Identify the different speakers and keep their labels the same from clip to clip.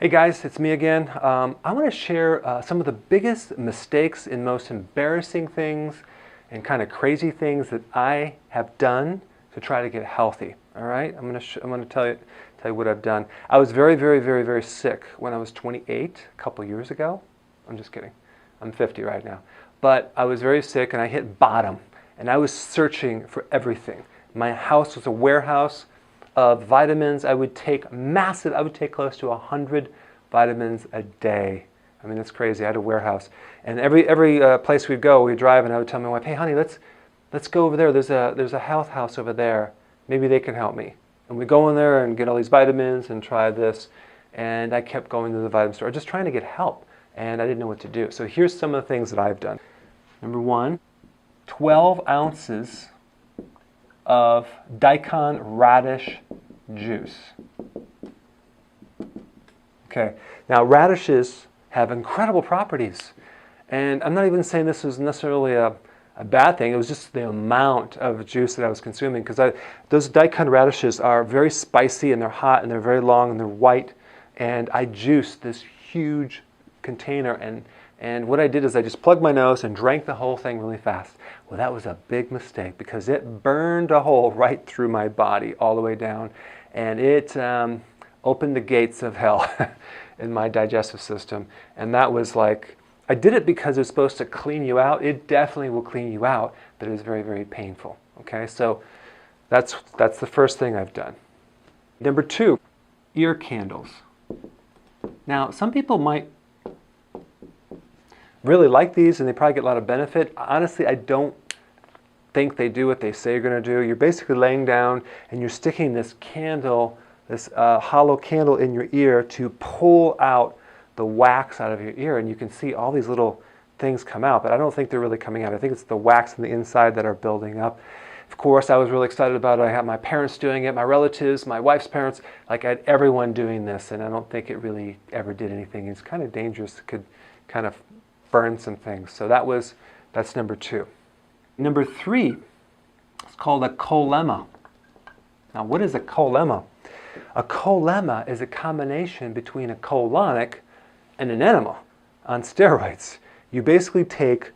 Speaker 1: Hey guys, it's me again. I want to share some of the biggest mistakes and most embarrassing things and kind of crazy things that I have done to try to get healthy. All right, I'm going to tell you what I've done. I was very sick when I was 28 a couple years ago. I'm just kidding. I'm 50 right now. But I was very sick and I hit bottom and I was searching for everything. My house was a warehouse of vitamins. I would take close to 100 vitamins a day. I mean, that's crazy. I had a warehouse. And every place we'd go, we'd drive, and I would tell my wife, hey, honey, let's go over there. There's a health house over there. Maybe they can help me. And we'd go in there and get all these vitamins and try this. And I kept going to the vitamin store, just trying to get help. And I didn't know what to do. So here's some of the things that I've done. Number one, 12 ounces of daikon radish juice. Okay, now radishes have incredible properties, and I'm not even saying this was necessarily a bad thing. It was just the amount of juice that I was consuming, because those daikon radishes are very spicy and they're hot and they're very long and they're white, and I juiced this huge container, and what I did is I just plugged my nose and drank the whole thing really fast. Well, that was a big mistake because it burned a hole right through my body all the way down, and it opened the gates of hell in my digestive system. And that was like, I did it because it's supposed to clean you out. It definitely will clean you out, but it was very painful. Okay, so that's the first thing I've done. Number two, ear candles. Now, some people might really like these and they probably get a lot of benefit. Honestly, I don't think they do what they say you're going to do. You're basically laying down and you're sticking this candle, this hollow candle in your ear to pull out the wax out of your ear, and you can see all these little things come out, but I don't think they're really coming out. I think it's the wax on the inside that are building up. Of course, I was really excited about it. I had my parents doing it, my relatives, my wife's parents, like I had everyone doing this, and I don't think it really ever did anything. It's kind of dangerous. It could kind of burn some things. So that's number two. Number three, it's called a Colema. Now, what is a Colema? A Colema is a combination between a colonic and an enema on steroids. You basically take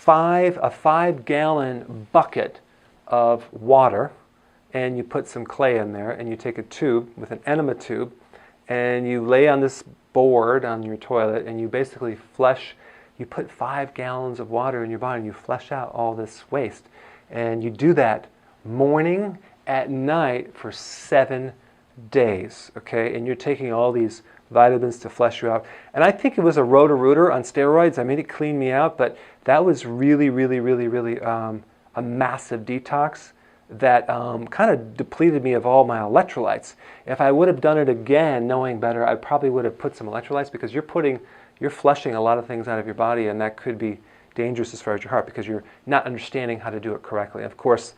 Speaker 1: a 5-gallon bucket of water and you put some clay in there, and you take a tube with an enema tube and you lay on this board on your toilet, and you basically you put 5 gallons of water in your body and you flush out all this waste. And you do that morning, at night for 7 days, okay? And you're taking all these vitamins to flush you out. And I think it was a Roto-Rooter on steroids. I made it clean me out, but that was really a massive detox that kind of depleted me of all my electrolytes. If I would have done it again, knowing better, I probably would have put some electrolytes, because you're flushing a lot of things out of your body, and that could be dangerous as far as your heart, because you're not understanding how to do it correctly. Of course,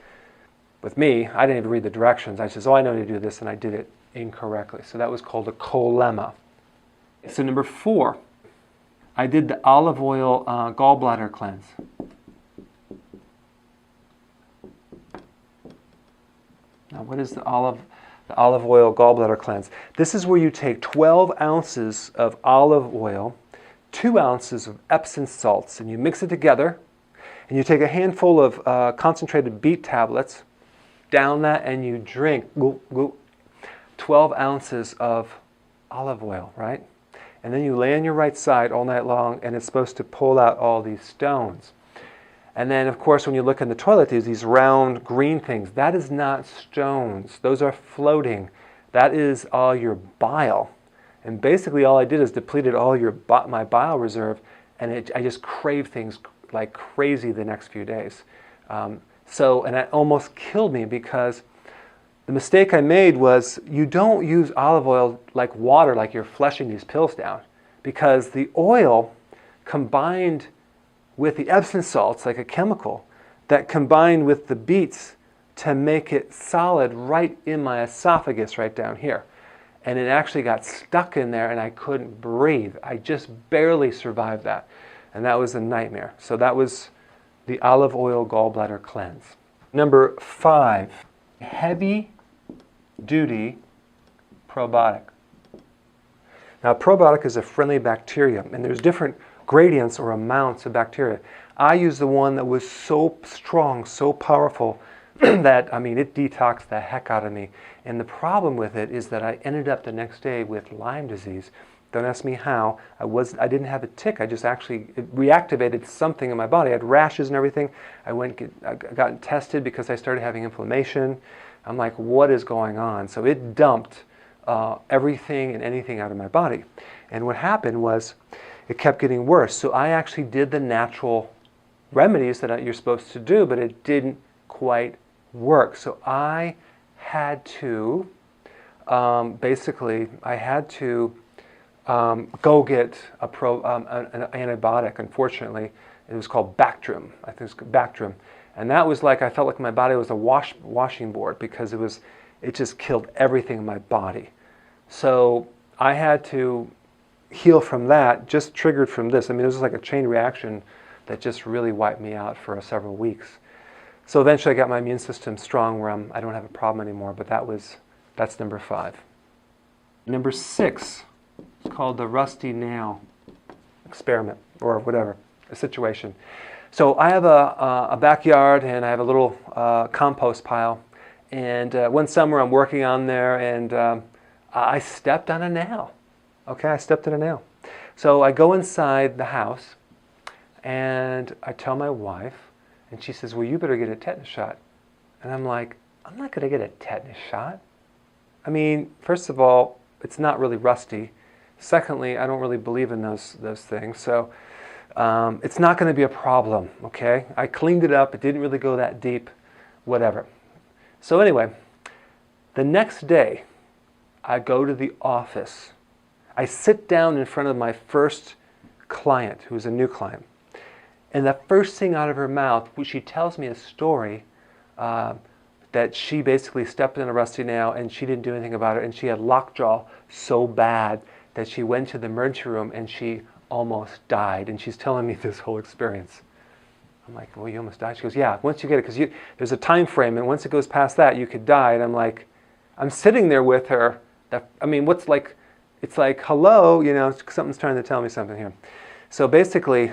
Speaker 1: with me, I didn't even read the directions. I said, oh, I know how to do this, and I did it incorrectly. So that was called a Colema. So number four, I did the olive oil gallbladder cleanse. Now, what is the olive oil gallbladder cleanse? This is where you take 12 ounces of olive oil, 2 ounces of Epsom salts, and you mix it together, and you take a handful of concentrated beet tablets, down that, and you drink 12 ounces of olive oil, right? And then you lay on your right side all night long, and it's supposed to pull out all these stones. And then, of course, when you look in the toilet, there's these round green things. That is not stones. Those are floating. That is all your bile. And basically all I did is depleted all my bile reserve, and I just craved things like crazy the next few days. And that almost killed me, because the mistake I made was you don't use olive oil like water, like you're flushing these pills down, because the oil combined with the Epsom salts, like a chemical, that combined with the beets to make it solid right in my esophagus right down here. And it actually got stuck in there and I couldn't breathe. I just barely survived that. And that was a nightmare. So that was the olive oil gallbladder cleanse. Number 5, heavy duty probiotic. Now, probiotic is a friendly bacteria, and there's different gradients or amounts of bacteria. I used the one that was so strong, so powerful, that, I mean, it detoxed the heck out of me. And the problem with it is that I ended up the next day with Lyme disease. Don't ask me how. I didn't have a tick. I just actually, it reactivated something in my body. I had rashes and everything. I got tested because I started having inflammation. I'm like, what is going on? So it dumped everything and anything out of my body. And what happened was it kept getting worse. So I actually did the natural remedies that you're supposed to do, but it didn't quite work. So I had to, basically, I had to go get an antibiotic. Unfortunately, it was called Bactrim. I think it's Bactrim. And that was like, I felt like my body was a washing board because it just killed everything in my body. So I had to heal from that, just triggered from this. I mean, it was like a chain reaction that just really wiped me out for several weeks. So eventually I got my immune system strong where I don't have a problem anymore, but that's number 5. Number 6 is called the rusty nail experiment, or whatever, a situation. So I have a backyard, and I have a little compost pile, and one summer I'm working on there, and I stepped on a nail. Okay, I stepped on a nail. So I go inside the house, and I tell my wife, and she says, well, you better get a tetanus shot. And I'm like, I'm not going to get a tetanus shot. I mean, first of all, it's not really rusty. Secondly, I don't really believe in those things. So it's not going to be a problem, okay? I cleaned it up. It didn't really go that deep, whatever. So anyway, the next day, I go to the office. I sit down in front of my first client, who's a new client. And the first thing out of her mouth, she tells me a story that she basically stepped in a rusty nail and she didn't do anything about it. And she had lockjaw so bad that she went to the emergency room and she almost died. And she's telling me this whole experience. I'm like, well, you almost died? She goes, yeah, once you get it, because there's a time frame, and once it goes past that, you could die. And I'm like, I'm sitting there with her. I mean, it's like, hello, you know, something's trying to tell me something here. So basically,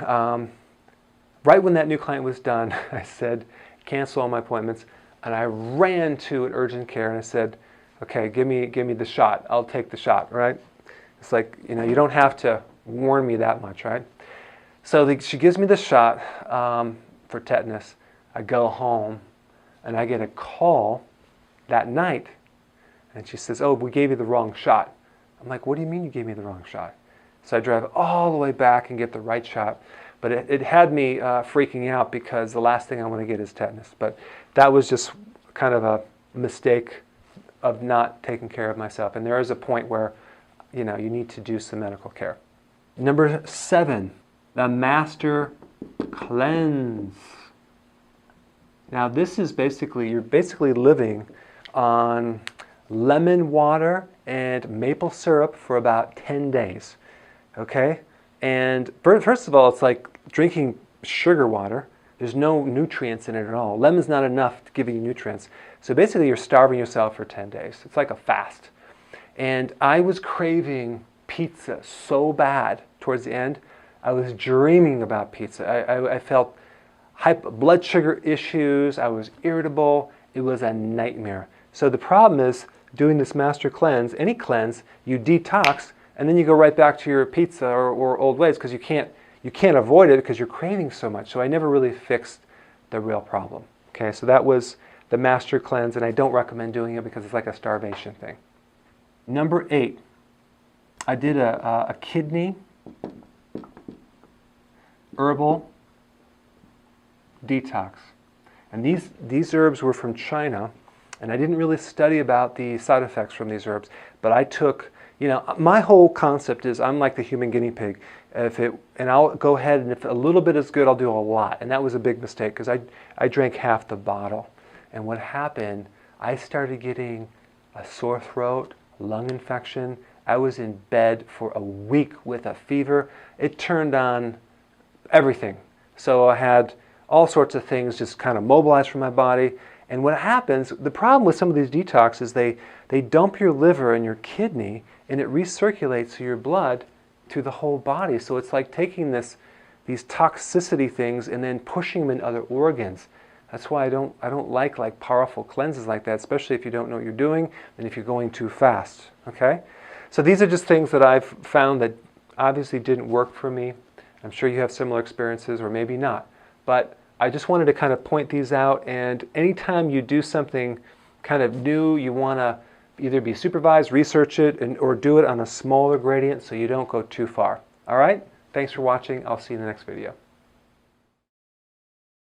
Speaker 1: right when that new client was done, I said, cancel all my appointments. And I ran to an urgent care and I said, okay, give me the shot. I'll take the shot, right? It's like, you know, you don't have to warn me that much, right? So she gives me the shot for tetanus. I go home and I get a call that night. And she says, oh, we gave you the wrong shot. I'm like, what do you mean you gave me the wrong shot? So I drive all the way back and get the right shot. But it had me freaking out because the last thing I want to get is tetanus. But that was just kind of a mistake of not taking care of myself. And there is a point where, you know, you need to do some medical care. Number 7, the master cleanse. Now this is basically, you're basically living on lemon water and maple syrup for about 10 days. Okay? And first of all, it's like drinking sugar water. There's no nutrients in it at all. Lemon's not enough to give you nutrients. So basically you're starving yourself for 10 days. It's like a fast. And I was craving pizza so bad towards the end. I was dreaming about pizza. I felt blood sugar issues. I was irritable. It was a nightmare. So the problem is doing this master cleanse, any cleanse, you detox, and then you go right back to your pizza or old ways because you can't avoid it because you're craving so much. So I never really fixed the real problem. Okay, so that was the master cleanse, and I don't recommend doing it because it's like a starvation thing. Number 8, I did a kidney herbal detox. And these herbs were from China, and I didn't really study about the side effects from these herbs, but I took, you know, my whole concept is I'm like the human guinea pig. And I'll go ahead, and if a little bit is good, I'll do a lot. And that was a big mistake because I drank half the bottle. And what happened, I started getting a sore throat, lung infection. I was in bed for a week with a fever. It turned on everything. So I had all sorts of things just kind of mobilized from my body. And what happens, the problem with some of these detoxes, they dump your liver and your kidney and it recirculates through your blood to the whole body. So it's like taking these toxicity things and then pushing them in other organs. That's why I don't like powerful cleanses like that, especially if you don't know what you're doing and if you're going too fast. Okay? So these are just things that I've found that obviously didn't work for me. I'm sure you have similar experiences, or maybe not. But I just wanted to kind of point these out, and anytime you do something kind of new, you want to either be supervised, research it, or do it on a smaller gradient so you don't go too far. All right? Thanks for watching. I'll see you in the next video.